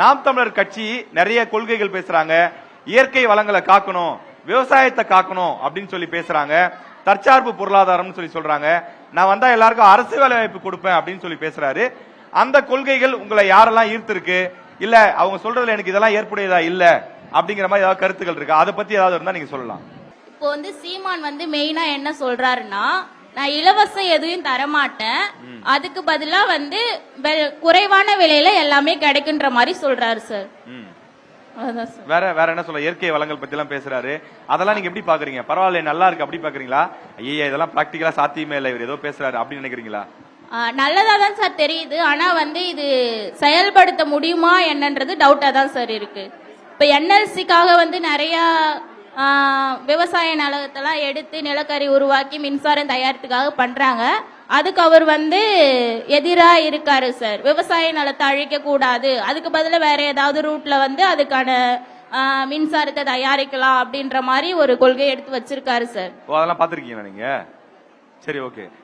நாம் தமிழர் கட்சி நிறைய கொள்கைகள் பேசுறாங்க. இயற்கை வளங்களை காக்கணும், விவசாயத்தை காக்கணும் அப்படின்னு சொல்லி பேசுறாங்க. தற்சார்பு பொருளாதாரம் சொல்லி சொல்றாங்க. நான் வந்தா எல்லாருக்கும் அரசு வேலை வாய்ப்பு கொடுப்பேன் அப்படின்னு சொல்லி பேசுறாரு. அந்த கொள்கைகள் உங்களை யாரெல்லாம் ஈர்த்திருக்கு, இல்ல அவங்க சொல்றதுல எனக்கு இதெல்லாம் ஏற்புடையதா இல்ல அப்படிங்கிற மாதிரி ஏதாவது கருத்துக்கள் இருக்கா? அதை பத்தி ஏதாவது இருந்தா நீங்க சொல்லலாம். இப்போ சீமான் மெயினா என்ன சொல்றாருன்னா, நான் இலவசம் எதுவும் தரமாட்டேன், அதுக்கு பதிலா குறைவான விலையில எல்லாமே கிடைக்குன்ற மாதிரி சொல்றாரு சார். வேற வேற என்ன சொல்ல, இயற்கை வளங்கள் பத்தி எல்லாம் பேசுறாரு. அதெல்லாம் நீங்க எப்படி பாக்குறீங்க? பரவாயில்ல, நல்லா இருக்கு அப்படி பாக்குறீங்களா? ஐயா இதெல்லாம் பிராக்டிகலா சாத்தியமே இல்ல, இவர் ஏதோ பேசுறாரு அப்படின்னு நினைக்கிறீங்களா? நல்லதா தான் சார் தெரியுது. ஆனா இது செயல்படுத்த முடியுமா என்னன்றது டவுட்டா தான் சார் இருக்கு. இப்ப என்எல்சிக்காக நிறைய விவசாய நிலத்தெல்லாம் எடுத்து நிலக்கரி உருவாக்கி மின்சாரம் தயாரித்துக்காக பண்றாங்க. அதுக்கு அவர் எதிரா இருக்காரு சார். விவசாய நிலத்தை அழிக்க கூடாது, அதுக்கு பதிலா வேற ஏதாவது ரூட்ல அதுக்கான மின்சாரத்தை தயாரிக்கலாம் அப்படின்ற மாதிரி ஒரு கொள்கை எடுத்து வச்சிருக்காரு சார். அதெல்லாம் பாத்திருக்கீங்களா நீங்க? சரி, ஓகே.